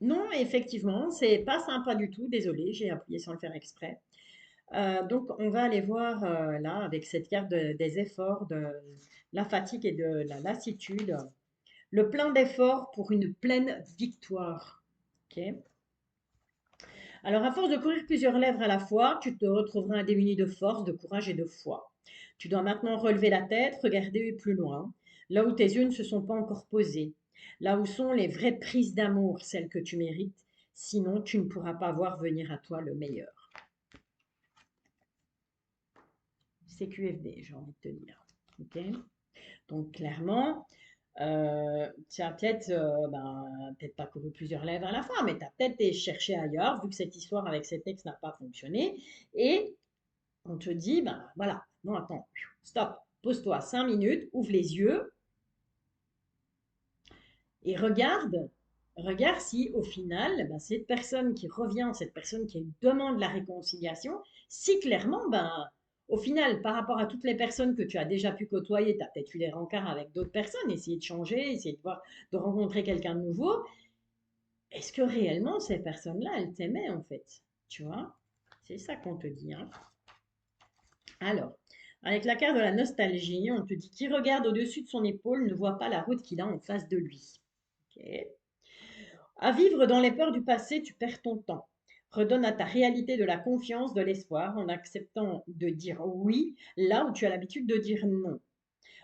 Non, effectivement, c'est pas sympa du tout. Désolée, j'ai appuyé sans le faire exprès. Donc, on va aller voir là, avec cette carte des efforts, de la fatigue et de la lassitude, le plein d'efforts pour une pleine victoire. Ok. Alors, à force de courir plusieurs lèvres à la fois, tu te retrouveras démuni de force, de courage et de foi. Tu dois maintenant relever la tête, regarder plus loin, là où tes yeux ne se sont pas encore posés, là où sont les vraies prises d'amour, celles que tu mérites. Sinon, tu ne pourras pas voir venir à toi le meilleur. C'est QFD, j'ai envie de te dire. Ok. Donc, clairement, tu as peut-être pas couru plusieurs lèvres à la fois, mais tu as peut-être cherché ailleurs, vu que cette histoire avec cet ex n'a pas fonctionné. Et on te dit, ben voilà, non, attends, stop, pose-toi 5 minutes, ouvre les yeux et regarde si au final, ben, cette personne qui revient, cette personne qui demande la réconciliation, si clairement, ben, au final, par rapport à toutes les personnes que tu as déjà pu côtoyer, tu as peut-être eu des rencarts avec d'autres personnes, essayer de changer, essayer de voir, de rencontrer quelqu'un de nouveau. Est-ce que réellement ces personnes-là, elles t'aimaient en fait? Tu vois? C'est ça qu'on te dit, hein. Alors, avec la carte de la nostalgie, on te dit qui regarde au-dessus de son épaule ne voit pas la route qu'il a en face de lui. Ok. À vivre dans les peurs du passé, tu perds ton temps. Redonne à ta réalité de la confiance, de l'espoir en acceptant de dire oui là où tu as l'habitude de dire non.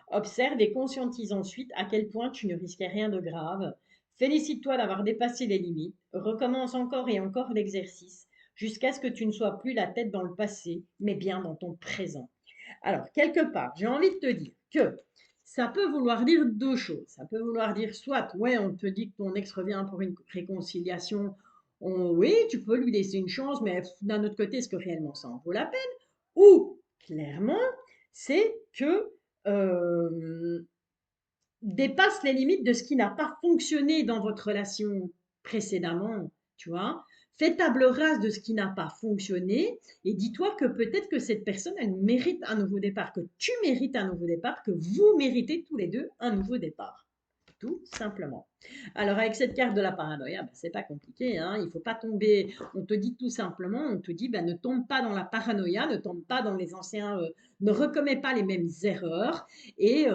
Observe et conscientise ensuite à quel point tu ne risquais rien de grave. Félicite-toi d'avoir dépassé les limites. Recommence encore et encore l'exercice jusqu'à ce que tu ne sois plus la tête dans le passé, mais bien dans ton présent. Alors, quelque part, j'ai envie de te dire que ça peut vouloir dire deux choses. Ça peut vouloir dire soit, ouais, on te dit que ton ex revient pour une réconciliation. Oui, tu peux lui laisser une chance, mais d'un autre côté, est-ce que réellement ça en vaut la peine? Ou, clairement, c'est que dépasse les limites de ce qui n'a pas fonctionné dans votre relation précédemment, tu vois. Fais table rase de ce qui n'a pas fonctionné et dis-toi que peut-être que cette personne, elle mérite un nouveau départ, que tu mérites un nouveau départ, que vous méritez tous les deux un nouveau départ. Tout simplement. Alors avec cette carte de la paranoïa, ben, c'est pas compliqué, hein, il faut pas tomber, on te dit tout simplement, on te dit ben, ne tombe pas dans la paranoïa, ne tombe pas dans les anciens, ne recommets pas les mêmes erreurs et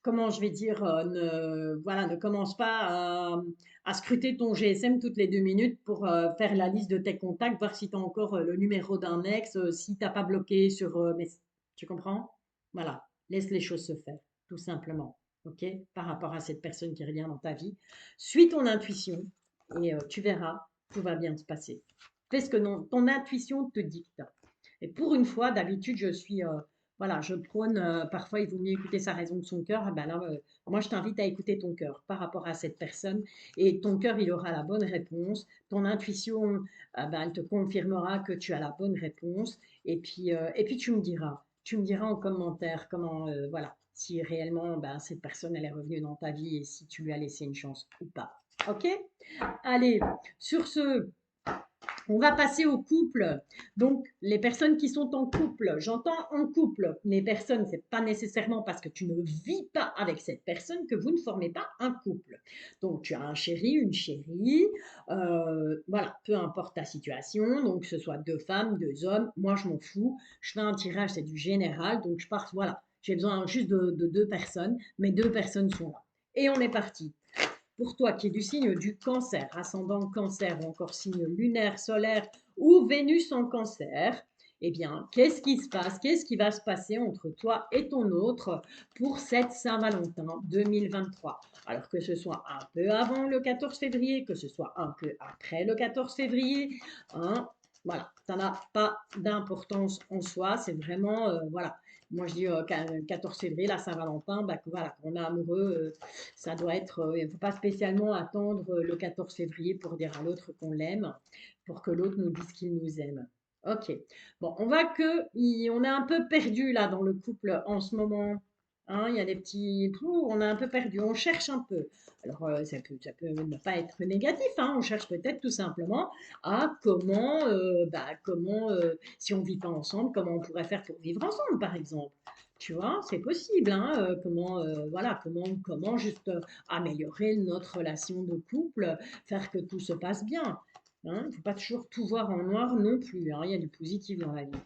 comment je vais dire, voilà, ne commence pas à scruter ton GSM toutes les 2 minutes pour faire la liste de tes contacts, voir si tu as encore le numéro d'un ex, si tu n'as pas bloqué sur... mais tu comprends? Voilà, laisse les choses se faire, tout simplement. OK? Par rapport à cette personne qui revient dans ta vie. Suis ton intuition et tu verras, tout va bien se passer. Fais ce que ton intuition te dicte. Et pour une fois, d'habitude, je suis voilà, je prône, parfois il vaut mieux écouter sa raison de son cœur. Ah ben là, moi je t'invite à écouter ton cœur par rapport à cette personne et ton cœur, il aura la bonne réponse. Ton intuition, ben, elle te confirmera que tu as la bonne réponse. Et puis tu me diras en commentaire comment, voilà, si réellement ben, cette personne, elle est revenue dans ta vie et si tu lui as laissé une chance ou pas. Ok? Allez, sur ce, on va passer au couple. Donc, les personnes qui sont en couple, j'entends en couple, les personnes, c'est pas nécessairement parce que tu ne vis pas avec cette personne que vous ne formez pas un couple. Donc, tu as un chéri, une chérie, voilà, peu importe ta situation, donc que ce soit deux femmes, deux hommes, moi je m'en fous. Je fais un tirage, c'est du général, donc je pars, voilà, j'ai besoin juste de deux personnes, mais deux personnes sont là. Et on est parti. Pour toi qui es du signe du cancer, ascendant cancer ou encore signe lunaire, solaire ou Vénus en cancer, eh bien, qu'est-ce qui se passe? Qu'est-ce qui va se passer entre toi et ton autre pour cette Saint-Valentin 2023? Alors que ce soit un peu avant le 14 février, que ce soit un peu après le 14 février, hein, voilà, ça n'a pas d'importance en soi, c'est vraiment, voilà. Moi, je dis 14 février, la Saint-Valentin, bah, voilà, quand on est amoureux, ça doit être, il ne faut pas spécialement attendre le 14 février pour dire à l'autre qu'on l'aime, pour que l'autre nous dise qu'il nous aime. Ok. Bon, on voit que on est un peu perdu là dans le couple en ce moment. Hein, il y a des petits... on est un peu perdu, on cherche un peu. Alors, ça peut ne pas être négatif, hein, on cherche peut-être tout simplement à comment, si on ne vit pas ensemble, comment on pourrait faire pour vivre ensemble, par exemple. Tu vois, c'est possible, hein, voilà, comment juste améliorer notre relation de couple, faire que tout se passe bien. Hein. Il ne faut pas toujours tout voir en noir non plus, hein, il y a du positif dans la vie.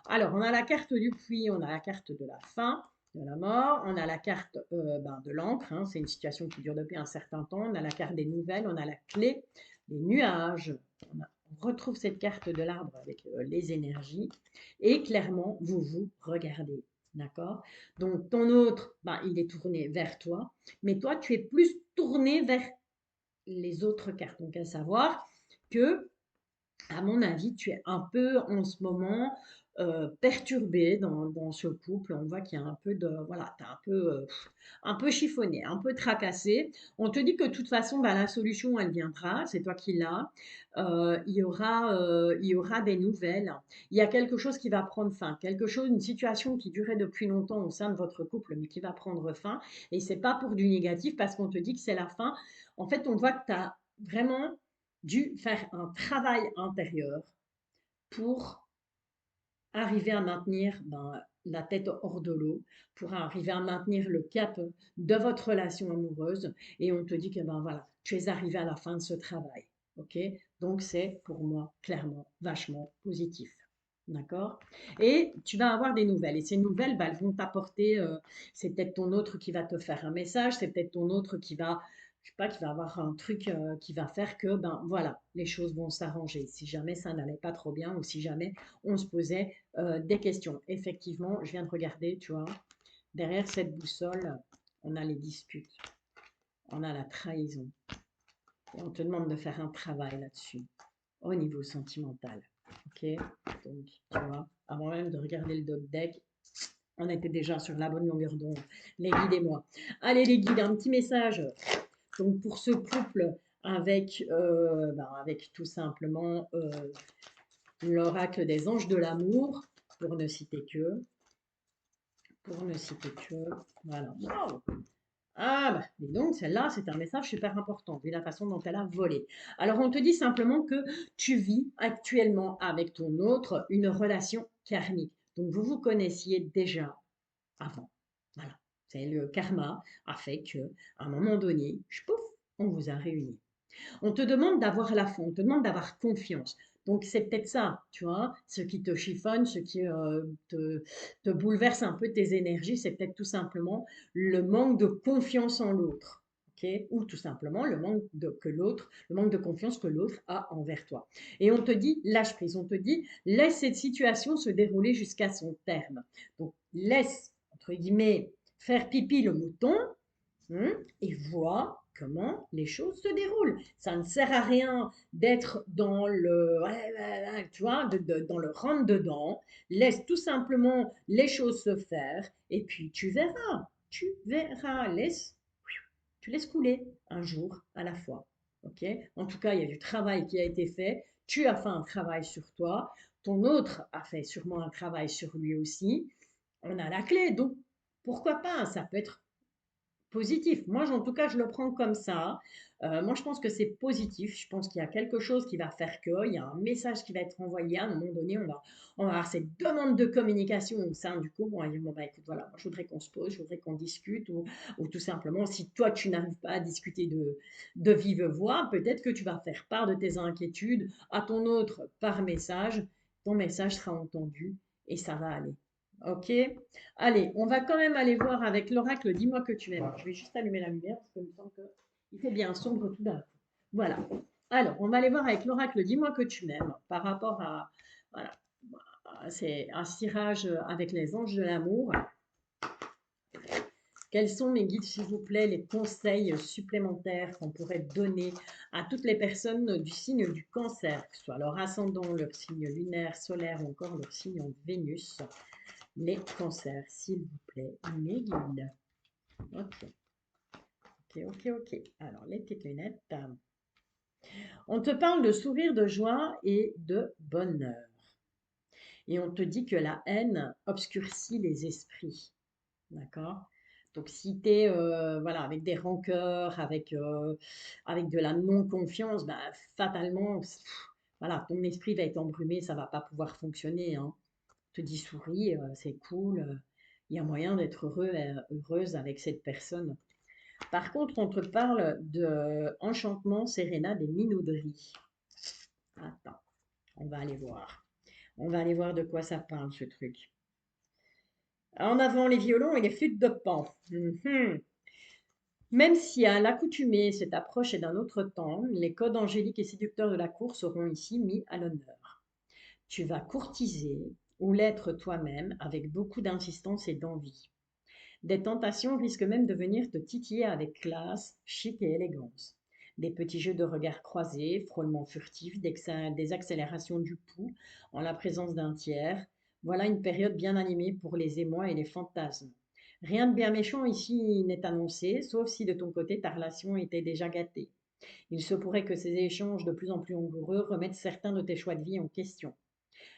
Alors, on a la carte du puits, on a la carte de la fin, de la mort, on a la carte de l'encre, hein, c'est une situation qui dure depuis un certain temps, on a la carte des nouvelles, on a la clé, les nuages, on retrouve cette carte de l'arbre avec les énergies, et clairement, vous vous regardez. D'accord? Donc, ton autre, il est tourné vers toi, mais toi, tu es plus tourné vers les autres cartes. Donc, à savoir que, à mon avis, tu es un peu en ce moment perturbé dans ce couple. On voit qu'il y a un peu de, voilà, tu es un peu chiffonné, un peu tracassé. On te dit que de toute façon, la solution, elle viendra, c'est toi qui l'as. Il y aura des nouvelles. Il y a quelque chose qui va prendre fin, quelque chose, une situation qui durait depuis longtemps au sein de votre couple, mais qui va prendre fin. Et c'est pas pour du négatif parce qu'on te dit que c'est la fin. En fait, on voit que tu as vraiment dû faire un travail intérieur pour arriver à maintenir la tête hors de l'eau, pour arriver à maintenir le cap de votre relation amoureuse. Et on te dit que voilà, tu es arrivé à la fin de ce travail. Ok? Donc c'est pour moi clairement vachement positif. D'accord? Et tu vas avoir des nouvelles. Et ces nouvelles, elles vont t'apporter, c'est peut-être ton autre qui va te faire un message, c'est peut-être ton autre qui va, je sais pas, qui va avoir un truc qui va faire que, voilà, les choses vont s'arranger. Si jamais ça n'allait pas trop bien ou si jamais on se posait des questions. Effectivement, je viens de regarder, tu vois, derrière cette boussole, on a les disputes, on a la trahison. Et on te demande de faire un travail là-dessus, au niveau sentimental. Ok? Donc, tu vois, avant même de regarder le dog deck, on était déjà sur la bonne longueur d'onde. Les guides et moi. Allez, les guides, un petit message. Donc, pour ce couple, avec tout simplement l'oracle des anges de l'amour, pour ne citer que, voilà. Wow. Ah, dis donc, celle-là, c'est un message super important, vu la façon dont elle a volé. Alors, on te dit simplement que tu vis actuellement avec ton autre une relation karmique. Donc, vous vous connaissiez déjà avant. Voilà. C'est le karma a fait que, à un moment donné, pouf, on vous a réunis. On te demande d'avoir la foi, on te demande d'avoir confiance. Donc c'est peut-être ça, tu vois, ce qui te chiffonne, ce qui te bouleverse un peu tes énergies, c'est peut-être tout simplement le manque de confiance en l'autre. Okay. Ou tout simplement le manque de confiance que l'autre a envers toi. Et on te dit, lâche prise, on te dit, laisse cette situation se dérouler jusqu'à son terme. Donc laisse, entre guillemets, faire pipi le mouton, et vois comment les choses se déroulent. Ça ne sert à rien d'être dans le, ouais, ouais, ouais, tu vois, dans le rentre dedans. Laisse tout simplement les choses se faire et puis tu verras, tu laisses couler un jour à la fois. Ok? En tout cas, il y a du travail qui a été fait. Tu as fait un travail sur toi. Ton autre a fait sûrement un travail sur lui aussi. On a la clé, donc pourquoi pas? Ça peut être positif. Moi, en tout cas, je le prends comme ça. Moi, je pense que c'est positif. Je pense qu'il y a quelque chose qui va faire que, il y a un message qui va être envoyé. À un moment donné, on va avoir cette demande de communication au sein du couple. On va dire, bon, écoute, voilà, moi, je voudrais qu'on se pose, je voudrais qu'on discute, ou tout simplement, si toi, tu n'arrives pas à discuter de vive voix, peut-être que tu vas faire part de tes inquiétudes à ton autre par message. Ton message sera entendu et ça va aller. Ok? Allez, on va quand même aller voir avec l'oracle Dis-moi que tu aimes. Je vais juste allumer la lumière parce qu'il me semble qu'il fait bien sombre tout d'un coup. Voilà. Alors, on va aller voir avec l'oracle Dis-moi que tu m'aimes par rapport à. Voilà. C'est un tirage avec les anges de l'amour. Quels sont, mes guides, s'il vous plaît, les conseils supplémentaires qu'on pourrait donner à toutes les personnes du signe du cancer, que ce soit leur ascendant, leur signe lunaire, solaire ou encore leur signe en Vénus? Les cancers, s'il vous plaît, mes guides. Ok, ok, ok, ok. Alors, les petites lunettes. On te parle de sourire de joie et de bonheur. Et on te dit que la haine obscurcit les esprits. D'accord? Donc, si tu es voilà, avec des rancœurs, avec de la non-confiance, fatalement, voilà, ton esprit va être embrumé, ça va pas pouvoir fonctionner. Hein. On te dit souris, c'est cool. il y a moyen d'être heureux et heureuse avec cette personne. Par contre, on te parle de enchantement, sérénade et minauderie. Attends, on va aller voir. On va aller voir de quoi ça parle, ce truc. En avant les violons et les flûtes de pan. Mhm. Même si à l'accoutumée, cette approche est d'un autre temps, les codes angéliques et séducteurs de la cour seront ici mis à l'honneur. Tu vas courtiser ou l'être toi-même avec beaucoup d'insistance et d'envie. Des tentations risquent même de venir te titiller avec classe, chic et élégance. Des petits jeux de regards croisés, frôlements furtifs, des accélérations du pouls en la présence d'un tiers. Voilà une période bien animée pour les émois et les fantasmes. Rien de bien méchant ici n'est annoncé, sauf si de ton côté ta relation était déjà gâtée. Il se pourrait que ces échanges de plus en plus langoureux remettent certains de tes choix de vie en question.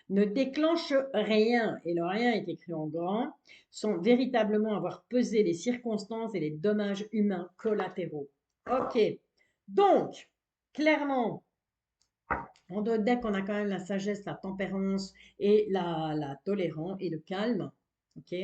Ne déclenche rien, et le rien est écrit en grand, sans véritablement avoir pesé les circonstances et les dommages humains collatéraux. Ok, donc, clairement, en deux decks, on a quand même la sagesse, la tempérance et la tolérance et le calme. Ok,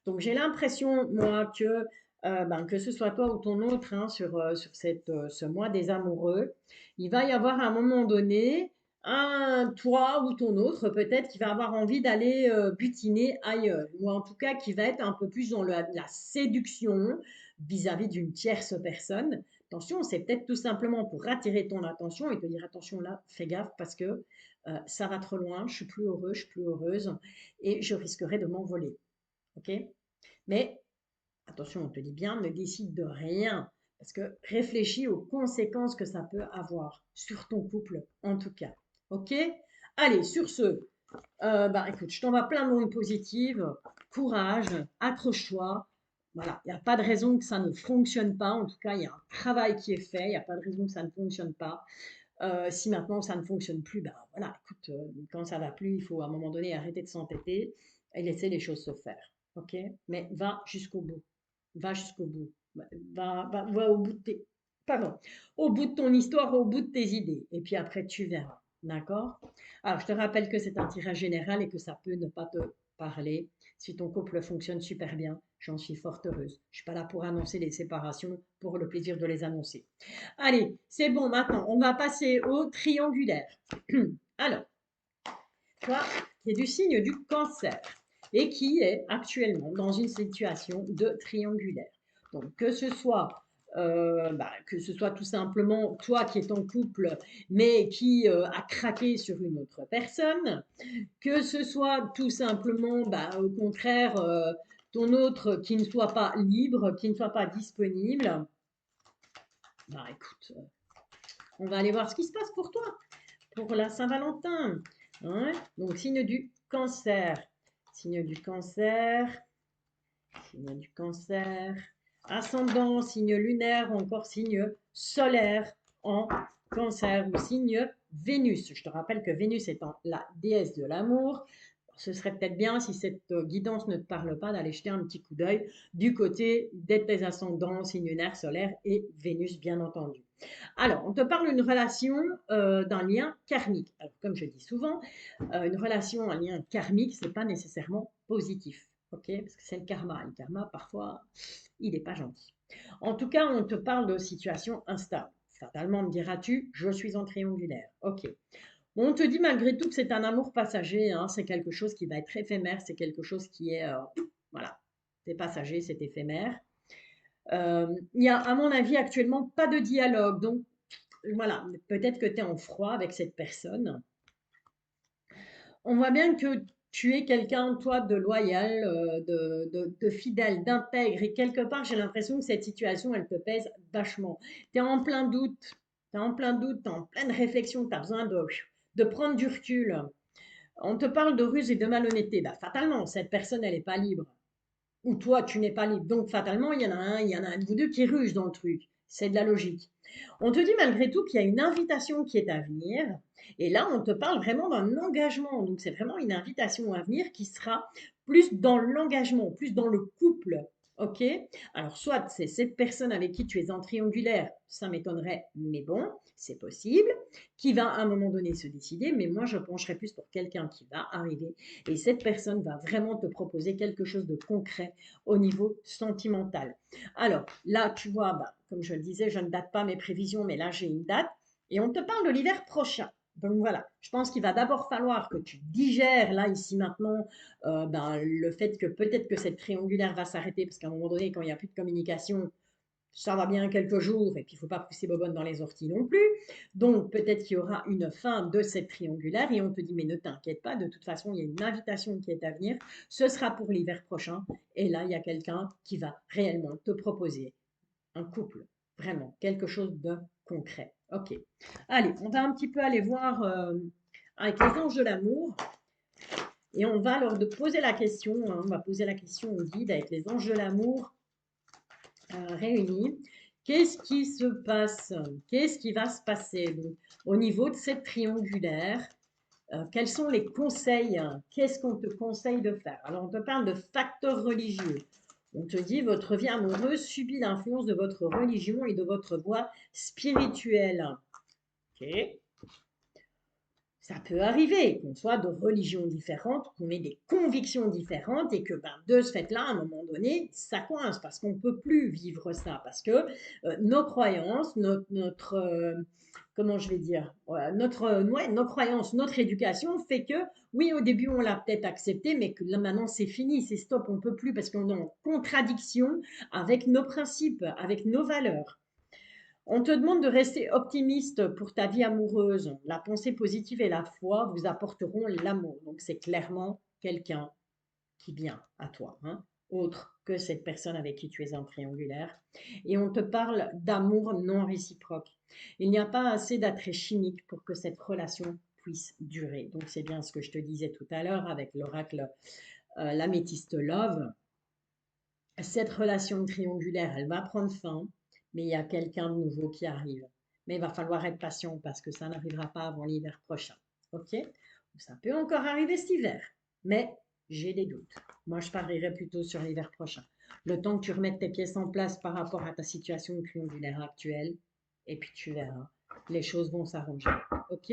donc j'ai l'impression, moi, que ce soit toi ou ton autre, hein, sur ce mois des amoureux, il va y avoir à un moment donné un toi ou ton autre peut-être qui va avoir envie d'aller butiner ailleurs, ou en tout cas qui va être un peu plus dans la séduction vis-à-vis d'une tierce personne. Attention, c'est peut-être tout simplement pour attirer ton attention et te dire attention là, fais gaffe parce que ça va trop loin, je suis plus heureux, je suis plus heureuse et je risquerais de m'envoler. Ok? Mais attention, on te dit bien, ne décide de rien parce que réfléchis aux conséquences que ça peut avoir sur ton couple, en tout cas. Ok? Allez, sur ce, bah écoute, je t'envoie plein de ondes positives, courage, accroche-toi. Voilà, il n'y a pas de raison que ça ne fonctionne pas. En tout cas, il y a un travail qui est fait. Il n'y a pas de raison que ça ne fonctionne pas. Si maintenant ça ne fonctionne plus, ben voilà, écoute, quand ça va plus, il faut à un moment donné arrêter de s'entêter et laisser les choses se faire. Ok? Mais va jusqu'au bout. Va jusqu'au bout. Va au bout de tes. Pardon. Au bout de ton histoire, au bout de tes idées. Et puis après, tu verras. D'accord? Alors, je te rappelle que c'est un tirage général et que ça peut ne pas te parler. Si ton couple fonctionne super bien, j'en suis fort heureuse. Je ne suis pas là pour annoncer les séparations, pour le plaisir de les annoncer. Allez, c'est bon, maintenant, on va passer au triangulaire. Alors, toi, qui est du signe du cancer et qui est actuellement dans une situation de triangulaire. Donc, que ce soit tout simplement toi qui es en couple, mais qui a craqué sur une autre personne, que ce soit tout simplement, au contraire, ton autre qui ne soit pas libre, qui ne soit pas disponible. Écoute, on va aller voir ce qui se passe pour toi, pour la Saint-Valentin. Hein. Donc, signe du cancer. Signe du cancer. Signe du cancer. Ascendant, signe lunaire, ou encore signe solaire en cancer ou signe Vénus. Je te rappelle que Vénus étant la déesse de l'amour, ce serait peut-être bien, si cette guidance ne te parle pas, d'aller jeter un petit coup d'œil du côté des tes ascendants, signe lunaire, solaire et Vénus, bien entendu. Alors, on te parle d'une relation, d'un lien karmique. Alors, comme je dis souvent, une relation, un lien karmique, ce n'est pas nécessairement positif. Ok? Parce que c'est le karma. Le karma, parfois, il n'est pas gentil. En tout cas, on te parle de situation instable. Fatalement, me diras-tu, je suis en triangulaire. Ok. On te dit malgré tout que c'est un amour passager, hein, c'est quelque chose qui va être éphémère, c'est quelque chose qui est, voilà, c'est passager, c'est éphémère. Il n'y a, à mon avis, actuellement pas de dialogue. Donc, voilà, peut-être que tu es en froid avec cette personne. On voit bien que tu es quelqu'un, toi, de loyal, de fidèle, d'intègre. Et quelque part, j'ai l'impression que cette situation, elle te pèse vachement. Tu es en plein doute. Tu es en plein doute, tu es en pleine réflexion. Tu as besoin de prendre du recul. On te parle de ruse et de malhonnêteté. Fatalement, cette personne, elle n'est pas libre. Ou toi, tu n'es pas libre. Donc, fatalement, il y en a un de vous deux qui ruge dans le truc. C'est de la logique. On te dit malgré tout qu'il y a une invitation qui est à venir. Et là, on te parle vraiment d'un engagement. Donc, c'est vraiment une invitation à venir qui sera plus dans l'engagement, plus dans le couple. Ok? Alors, soit c'est cette personne avec qui tu es en triangulaire, ça m'étonnerait, mais bon, c'est possible, qui va à un moment donné se décider, mais moi je pencherais plus pour quelqu'un qui va arriver et cette personne va vraiment te proposer quelque chose de concret au niveau sentimental. Alors, là, tu vois, bah, comme je le disais, je ne date pas mes prévisions, mais là j'ai une date et on te parle de l'hiver prochain. Donc voilà, je pense qu'il va d'abord falloir que tu digères là, ici, maintenant, ben, le fait que peut-être que cette triangulaire va s'arrêter, parce qu'à un moment donné, quand il n'y a plus de communication, ça va bien quelques jours, et puis il ne faut pas pousser Bobonne dans les orties non plus. Donc peut-être qu'il y aura une fin de cette triangulaire, et on te dit, mais ne t'inquiète pas, de toute façon, il y a une invitation qui est à venir, ce sera pour l'hiver prochain, et là, il y a quelqu'un qui va réellement te proposer un couple, vraiment, quelque chose de concret. Ok, allez, on va un petit peu aller voir avec les anges de l'amour. Et on va leur poser la question, hein, on va poser la question au guide avec les anges de l'amour réunis. Qu'est-ce qui se passe? Qu'est-ce qui va se passer donc, au niveau de cette triangulaire? Quels sont les conseils? Qu'est-ce qu'on te conseille de faire? Alors, on te parle de facteurs religieux. On te dit, votre vie amoureuse subit l'influence de votre religion et de votre voie spirituelle. Ok. Ça peut arriver qu'on soit de religions différentes, qu'on ait des convictions différentes et que ben, de ce fait-là, à un moment donné, ça coince parce qu'on ne peut plus vivre ça, parce que nos croyances, comment je vais dire, voilà, ouais, nos croyances, notre éducation fait que, oui, au début, on l'a peut-être accepté, mais que là, maintenant, c'est fini, c'est stop, on ne peut plus parce qu'on est en contradiction avec nos principes, avec nos valeurs. On te demande de rester optimiste pour ta vie amoureuse. La pensée positive et la foi vous apporteront l'amour. Donc, c'est clairement quelqu'un qui vient à toi, hein, autre que cette personne avec qui tu es en triangulaire. Et on te parle d'amour non réciproque. Il n'y a pas assez d'attrait chimique pour que cette relation puisse durer. Donc, c'est bien ce que je te disais tout à l'heure avec l'oracle l'améthyste love. Cette relation triangulaire, elle va prendre fin, mais il y a quelqu'un de nouveau qui arrive. Mais il va falloir être patient parce que ça n'arrivera pas avant l'hiver prochain. Ok? Ça peut encore arriver cet hiver, mais j'ai des doutes. Moi, je parierais plutôt sur l'hiver prochain. Le temps que tu remettes tes pièces en place par rapport à ta situation triangulaire actuelle, et puis tu verras, les choses vont s'arranger. Ok?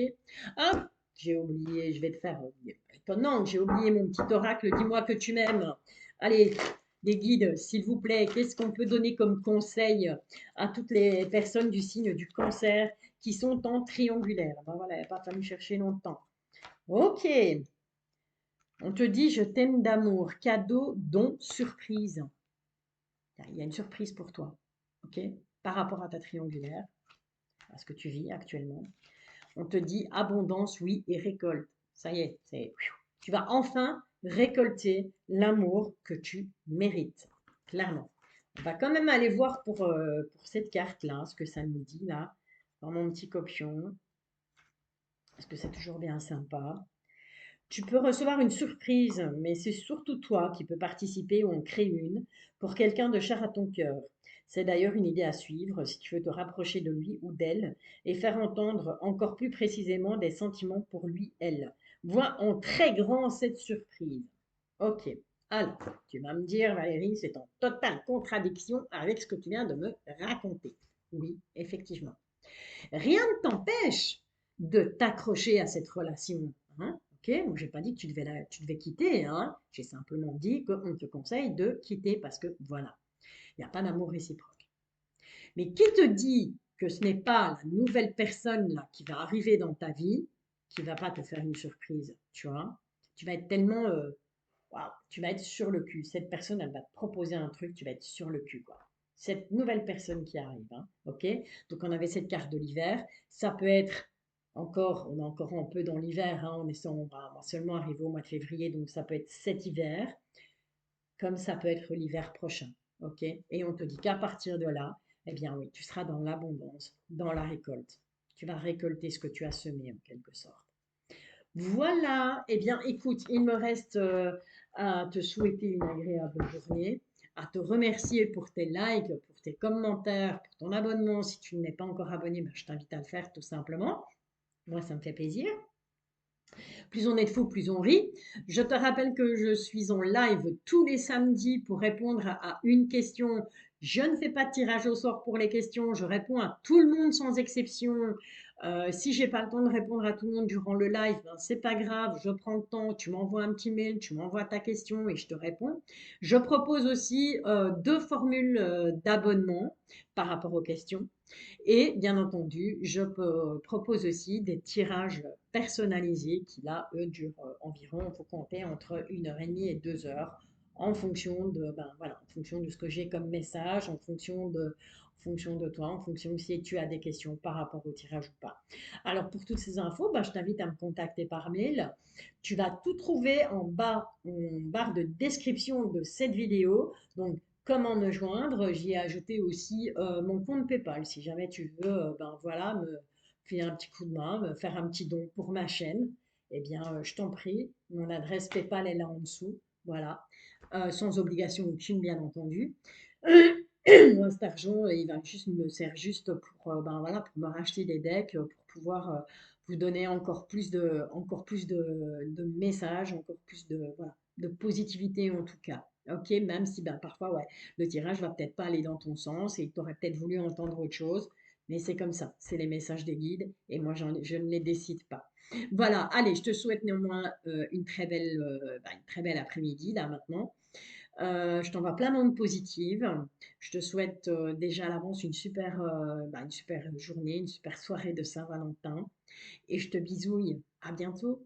Ah, j'ai oublié, je vais te faire oublier. Étonnant, j'ai oublié mon petit oracle, dis-moi que tu m'aimes. Allez, des guides, s'il vous plaît, qu'est-ce qu'on peut donner comme conseil à toutes les personnes du signe du cancer qui sont en triangulaire? Ben voilà, il n'a pas fallu chercher longtemps. Ok, on te dit je t'aime d'amour, cadeau, don, surprise. Il y a une surprise pour toi, ok, par rapport à ta triangulaire, à ce que tu vis actuellement. On te dit abondance, oui, et récolte. Ça y est, tu vas enfin récolter l'amour que tu mérites, clairement. On va quand même aller voir pour cette carte-là, ce que ça nous dit là, dans mon petit copion, parce que c'est toujours bien sympa. Tu peux recevoir une surprise, mais c'est surtout toi qui peux participer ou en créer une pour quelqu'un de cher à ton cœur. C'est d'ailleurs une idée à suivre si tu veux te rapprocher de lui ou d'elle et faire entendre encore plus précisément des sentiments pour lui, elle. Vois en très grand cette surprise. Ok. Alors, tu vas me dire, Valérie, c'est en totale contradiction avec ce que tu viens de me raconter. Oui, effectivement. Rien ne t'empêche de t'accrocher à cette relation. Hein, ok, moi j'ai pas dit que tu devais quitter. Hein, j'ai simplement dit qu'on te conseille de quitter parce que voilà, il n'y a pas d'amour réciproque. Mais qui te dit que ce n'est pas la nouvelle personne là qui va arriver dans ta vie qui va pas te faire une surprise, tu vois? Tu vas être tellement, waouh, tu vas être sur le cul. Cette personne, elle va te proposer un truc, tu vas être sur le cul, quoi. Cette nouvelle personne qui arrive, hein, ok? Donc on avait cette carte de l'hiver. Ça peut être encore, on est encore un peu dans l'hiver, hein, on va seulement arriver au mois de février, donc ça peut être cet hiver, comme ça peut être l'hiver prochain, ok? Et on te dit qu'à partir de là, eh bien oui, tu seras dans l'abondance, dans la récolte. Tu vas récolter ce que tu as semé en quelque sorte. Voilà, eh bien écoute, il me reste à te souhaiter une agréable journée, à te remercier pour tes likes, pour tes commentaires, pour ton abonnement. Si tu n'es pas encore abonné, ben, je t'invite à le faire tout simplement. Moi, ça me fait plaisir. Plus on est de fous, plus on rit. Je te rappelle que je suis en live tous les samedis pour répondre à une question. Je ne fais pas de tirage au sort pour les questions. Je réponds à tout le monde sans exception. Si j'ai pas le temps de répondre à tout le monde durant le live, ben, c'est pas grave. Je prends le temps. Tu m'envoies un petit mail, tu m'envoies ta question et je te réponds. Je propose aussi deux formules d'abonnement par rapport aux questions. Et bien entendu, je propose aussi des tirages personnalisés qui, là, eux, durent environ, il faut compter entre 1 heure et demie et 2 heures en fonction de, ben, voilà, en fonction de ce que j'ai comme message, en fonction de toi, en fonction de si tu as des questions par rapport au tirage ou pas. Alors, pour toutes ces infos, ben, je t'invite à me contacter par mail. Tu vas tout trouver en bas, en barre de description de cette vidéo. Donc, comment me joindre? J'y ai ajouté aussi mon compte PayPal. Si jamais tu veux, ben voilà, me filer un petit coup de main, me faire un petit don pour ma chaîne, eh bien, je t'en prie. Mon adresse PayPal est là en dessous. Voilà. Sans obligation aucune, bien entendu. Moi, cet argent, il va juste me sert juste pour, ben voilà, pour me racheter des decks, pour pouvoir vous donner encore plus de messages, encore plus de, voilà, de positivité en tout cas. Ok, même si ben, parfois, ouais, le tirage va peut-être pas aller dans ton sens et tu aurais peut-être voulu entendre autre chose, mais c'est comme ça, c'est les messages des guides et moi je ne les décide pas. Voilà, allez, je te souhaite néanmoins une très belle après-midi là maintenant. Je t'envoie plein d'ondes positives. Je te souhaite déjà à l'avance une super journée, une super soirée de Saint-Valentin et je te bisouille. À bientôt.